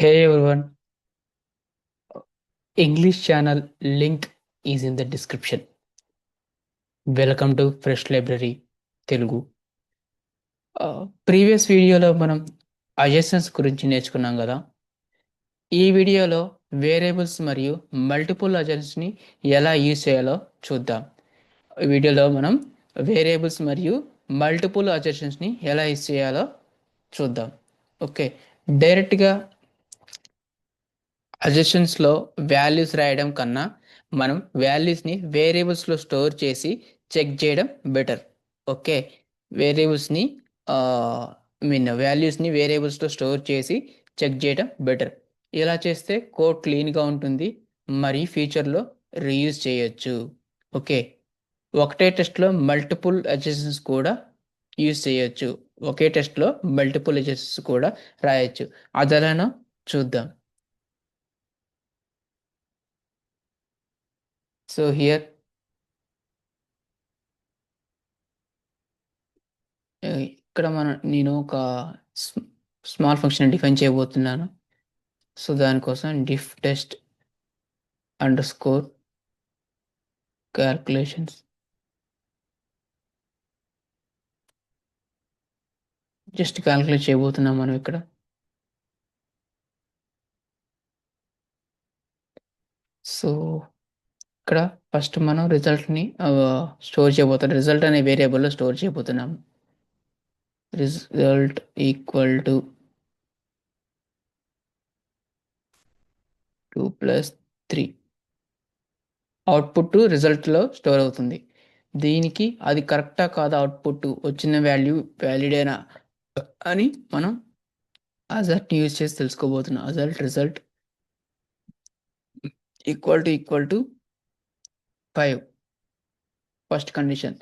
Hey everyone, English channel link is in the description. Welcome to Fresh Library Telugu. Previous వీడియోలో మనం అజెషన్స్ గురించి నేర్చుకున్నాం కదా. ఈ వీడియోలో వేరియబుల్స్ మరియు మల్టిపుల్ ని ఎలా యూజ్ చేయాలో చూద్దాం. ఈ వీడియోలో మనం వేరియబుల్స్ మరియు మల్టిపుల్ ని ఎలా యూజ్ చేయాలో చూద్దాం. ఓకే, డైరెక్ట్గా అజెషన్స్లో వాల్యూస్ రాయడం కన్నా మనం వాల్యూస్ని వేరియబుల్స్లో స్టోర్ చేసి చెక్ చేయడం బెటర్. ఓకే, వేరియబుల్స్ని వాల్యూస్ని వేరియబుల్స్లో స్టోర్ చేసి చెక్ చేయడం బెటర్. ఇలా చేస్తే కోడ్ క్లీన్గా ఉంటుంది మరియు ఫ్యూచర్లో రీయూజ్ చేయొచ్చు. ఓకే, ఒకటే టెస్ట్లో మల్టిపుల్ అజెషన్స్ కూడా యూజ్ చేయొచ్చు. ఒకే టెస్ట్లో మల్టిపుల్ అజెషన్స్ కూడా రాయొచ్చు. అదెలానో చూద్దాం. సో హియర్ ఇక్కడ నేను ఒక స్మాల్ ఫంక్షన్ డిఫైన్ చేయబోతున్నాను. సో దానికోసం diff test under score calculations just calculate చేయబోతున్నాం మనం ఇక్కడ. సో ఇక్కడ ఫస్ట్ మనం రిజల్ట్ని స్టోర్ చేయబోతున్నాం. రిజల్ట్ అనే వేరియబుల్లో స్టోర్ చేయబోతున్నాం. రిజల్ట్ ఈక్వల్ టు 2+3 అవుట్పుట్ రిజల్ట్లో స్టోర్ అవుతుంది. దీనికి అది కరెక్టా కాదా, అవుట్పుట్ వచ్చిన వాల్యూ వ్యాలిడేనా అని మనం అజల్ట్ యూజ్ చేసి తెలుసుకోబోతున్నాం. Result equal to 5 first condition.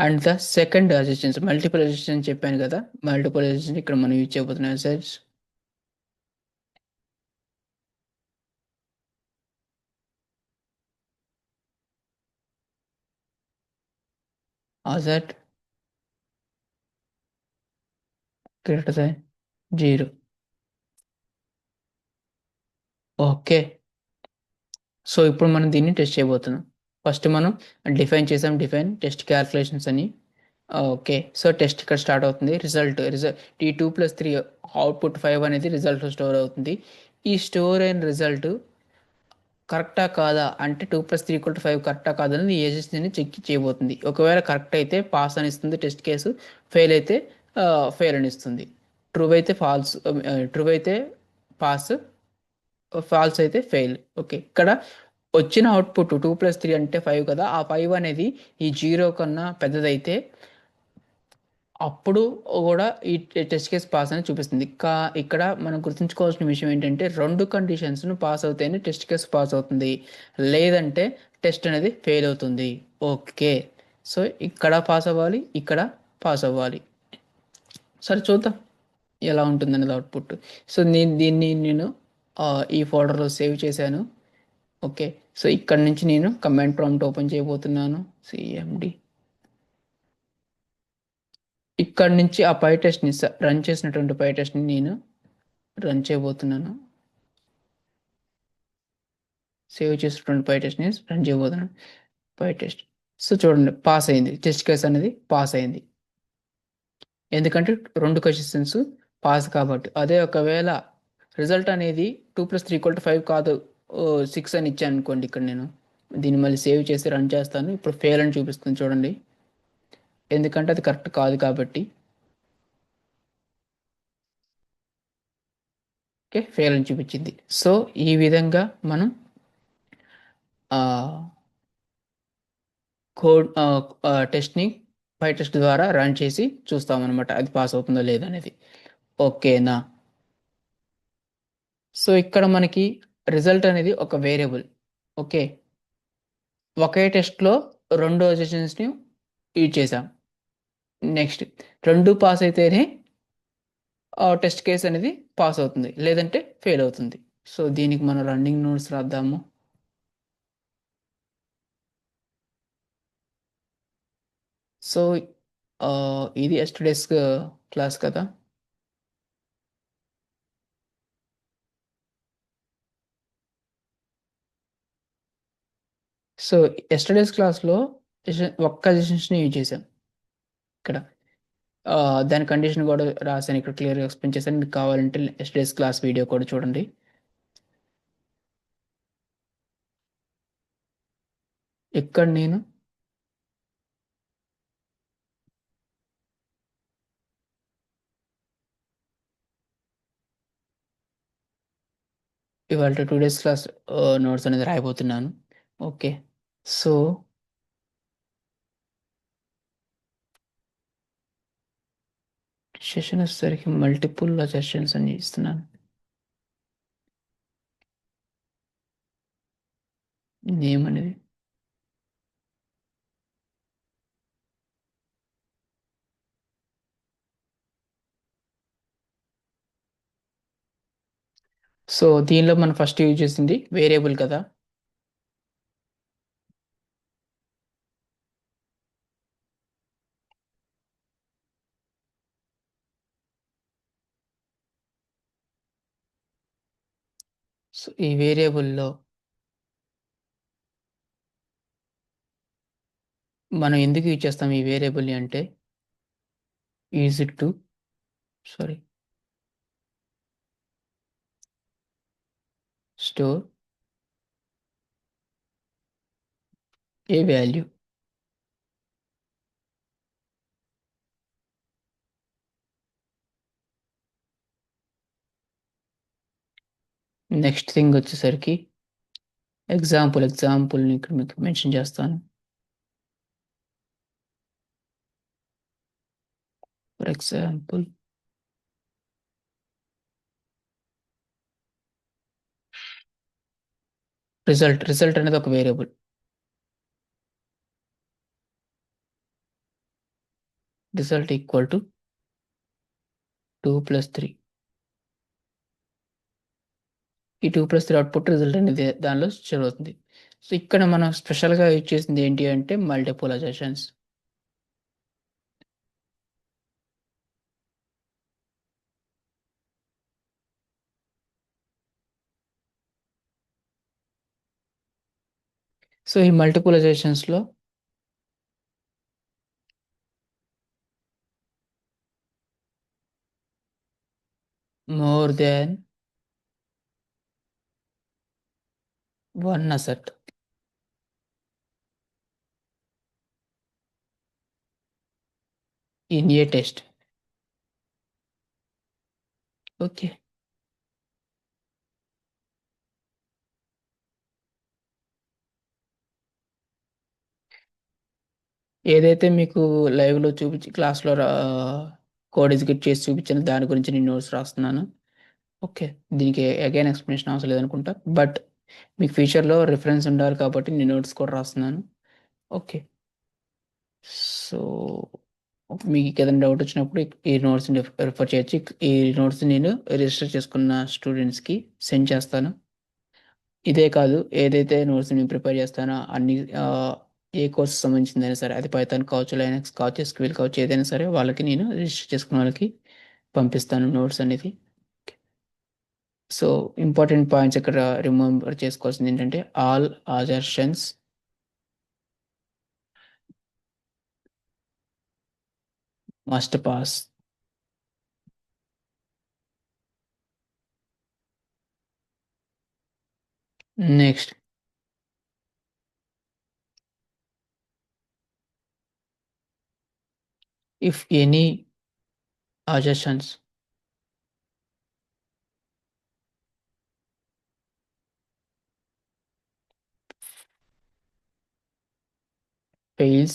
And the second assistance multiple assistance చెప్పాను కదా, మల్టిపుల్ అసిస్టెన్స్ ఇక్కడ మనం యూజ్ చేయబోతున్నాం. అజట్ గ్రేటర్ దాన్ 0. ఓకే, సో ఇప్పుడు మనం దీన్ని టెస్ట్ చేయబోతున్నాం. ఫస్ట్ మనం డిఫైన్ చేసాం, డిఫైన్ టెస్ట్ క్యాల్కులేషన్స్ అని. ఓకే, సో టెస్ట్ ఇక్కడ స్టార్ట్ అవుతుంది. రిజల్ట్ T2+3 అవుట్పుట్ 5 అనేది రిజల్ట్ స్టోర్ అవుతుంది. ఈ స్టోర్ అయిన రిజల్ట్ కరెక్టా కాదా అంటే 2+3=5 కరెక్టా కాదా అనేది ఏజెన్సీని చెక్ చేయబోతుంది. ఒకవేళ కరెక్ట్ అయితే పాస్ అని ఇస్తుంది టెస్ట్ కేసు, ఫెయిల్ అయితే ఫెయిల్ అని ఇస్తుంది. ట్రూ అయితే ఫాల్స్, ట్రూ అయితే పాస్, ఫాల్స్ అయితే ఫెయిల్. ఓకే, ఇక్కడ వచ్చిన అవుట్పుట్ 2+3 అంటే 5 కదా, ఆ 5 అనేది ఈ 0 కన్నా పెద్దదైతే అప్పుడు కూడా ఈ టెస్ట్ కేస్ పాస్ అని చూపిస్తుంది. ఇక్కడ మనం గుర్తుంచుకోవాల్సిన విషయం ఏంటంటే రెండు కండిషన్స్ను పాస్ అవుతాయని టెస్ట్ కేస్ పాస్ అవుతుంది, లేదంటే టెస్ట్ అనేది ఫెయిల్ అవుతుంది. ఓకే, సో ఇక్కడ పాస్ అవ్వాలి, ఇక్కడ పాస్ అవ్వాలి. సరే చూద్దాం ఎలా ఉంటుంది అనేది అవుట్పుట్. సో దీన్ని నేను ఈ ఫోల్డర్లో సేవ్ చేశాను. ఓకే, సో ఇక్కడ నుంచి నేను కమాండ్ ప్రాంప్ట్ ఓపెన్ చేయబోతున్నాను. సిఎండి ఇక్కడ నుంచి ఆ పై టెస్ట్ని రన్ చేసినటువంటి పై టెస్ట్ని నేను రన్ చేయబోతున్నాను. సేవ్ చేసినటువంటి పై టెస్ట్ని రన్ చేయబోతున్నాను. పై టెస్ట్, సో చూడండి పాస్ అయింది. టెస్ట్ కేస్ అనేది పాస్ అయింది, ఎందుకంటే రెండు క్వశ్చన్స్ పాస్ కాబట్టి. అదే ఒకవేళ రిజల్ట్ అనేది 2+3=5 కాదు, 6 అని ఇచ్చాను అనుకోండి, ఇక్కడ నేను దీన్ని మళ్ళీ సేవ్ చేసి రన్ చేస్తాను. ఇప్పుడు ఫెయిల్ అని చూపిస్తుంది చూడండి, ఎందుకంటే అది కరెక్ట్ కాదు కాబట్టి. ఓకే, ఫెయిల్ అని చూపించింది. సో ఈ విధంగా మనం కోడ్ టెస్ట్ని పై టెస్ట్ ద్వారా రన్ చేసి చూస్తామన్నమాట, అది పాస్ అవుతుందో లేదనేది. ఓకేనా, సో ఇక్కడ మనకి రిజల్ట్ అనేది ఒక వేరియబుల్. ఓకే, ఒకే టెస్ట్లో రెండు అజెషన్స్ని యూజ్ చేసాం. నెక్స్ట్ రెండు పాస్ అయితేనే టెస్ట్ కేస్ అనేది పాస్ అవుతుంది, లేదంటే ఫెయిల్ అవుతుంది. సో దీనికి మనం రన్నింగ్ నోట్స్ రాద్దాము. సో ఇది ఎస్టర్డేస్ క్లాస్ కదా. సో ఎస్టర్డేస్ క్లాస్లో ఒక్క డెసిషన్స్ని యూజ్ చేసాం ఇక్కడ. దాని కండిషన్ కూడా రాశాను ఇక్కడ, క్లియర్గా ఎక్స్ప్లెయిన్ చేశాను. మీకు కావాలంటే ఎస్టర్డేస్ క్లాస్ వీడియో కూడా చూడండి. ఇక్కడ నేను ఇవాళ 2 డేస్ క్లాస్ నోట్స్ అనేది రాయబోతున్నాను. ఓకే. సో సెషన్ వచ్చేసరికి మల్టిపుల్ సెషన్స్ అని ఇస్తున్నాను. నేమ్ అనేది సో దీనిలో మనం ఫస్ట్ యూజ్ చేసింది వేరియబుల్ కదా. సో ఈ వేరియబుల్లో మనం ఎందుకు యూజ్ చేస్తాం ఈ వేరియబుల్ని అంటే, use it to sorry store A value. Next thing వచ్చేసరికి ఎగ్జాంపుల్ని ఇక్కడ మీకు మెన్షన్ చేస్తాను. ఫర్ ఎగ్జాంపుల్ రిజల్ట్ అనేది ఒక వేరియబుల్. Result equal to 2+3. ఈ 2+3 అవుట్పుట్ రిజల్ట్ అనేది దానిలో జరుగుతుంది. సో ఇక్కడ మనం స్పెషల్గా యూజ్ చేసింది ఏంటి అంటే మల్టిపులైజేషన్స్. సో ఈ మల్టిపులైజేషన్స్లో more than one assert in a test. Okay. ఏదైతే మీకు లైవ్లో చూపించి క్లాస్లో కోడ్ ఎగ్జిక్యూట్ చేసి చూపించిన దాని గురించి నేను నోట్స్ రాస్తున్నాను. ఓకే. దీనికి అగైన్ ఎక్స్ప్లెనేషన్ అవసరం లేదనుకుంటా, బట్ మీకు ఫ్యూచర్లో రిఫరెన్స్ ఉండాలి కాబట్టి నేను నోట్స్ కూడా రాస్తున్నాను. ఓకే. సో మీకు ఏదైనా డౌట్ వచ్చినప్పుడు ఈ నోట్స్ని రిఫర్ చేయొచ్చు. ఈ నోట్స్ నేను రిజిస్టర్ చేసుకున్న స్టూడెంట్స్కి సెండ్ చేస్తాను. ఇదే కాదు, ఏదైతే నోట్స్ నేను ప్రిపేర్ చేస్తానో అన్ని ఏ కోర్స్ సంబంధించిందైనా సరే, అది పైథాన్ కావచ్చు, లైనక్స్ కావచ్చు, ఎస్క్యూఎల్ కావచ్చు, ఏదైనా సరే వాళ్ళకి నేను రిజిస్టర్ చేసుకున్న వాళ్ళకి పంపిస్తాను నోట్స్ అనేది. సో ఇంపార్టెంట్ పాయింట్స్ ఇక్కడ రిమెంబర్ చేసుకోవాల్సింది ఏంటంటే, all assertions must pass. Next, if any assertions fails,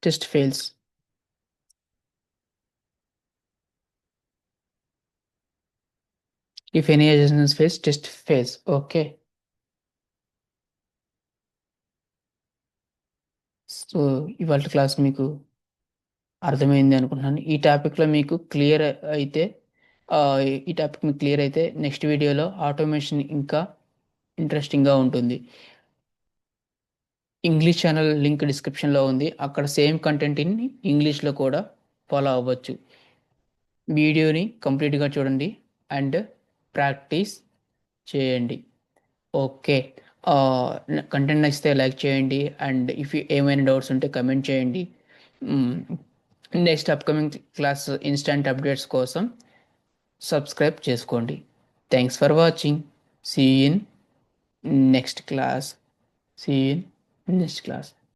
test fails. If any assertions fails, test fails. Okay. So ఇవాళ క్లాస్ మీకు అర్థమైంది అనుకుంటున్నాను. ఈ టాపిక్లో మీకు క్లియర్ అయితే ఈ టాపిక్ మీకు క్లియర్ అయితే నెక్స్ట్ వీడియోలో ఆటోమేషన్ ఇంకా ఇంట్రెస్టింగ్గా ఉంటుంది. ఇంగ్లీష్ ఛానల్ లింక్ డిస్క్రిప్షన్లో ఉంది. అక్కడ సేమ్ కంటెంట్ని ఇంగ్లీష్లో కూడా ఫాలో అవ్వచ్చు. వీడియోని కంప్లీట్గా చూడండి అండ్ ప్రాక్టీస్ చేయండి. ఓకే. కంటెంట్ నచ్చితే లైక్ చేయండి. అండ్ ఇఫ్ ఏమైనా డౌట్స్ ఉంటే కమెంట్ చేయండి. Next upcoming class instant updates కోసం సబ్స్క్రైబ్ చేసుకోండి. Thanks for watching. See in next class. See in next class.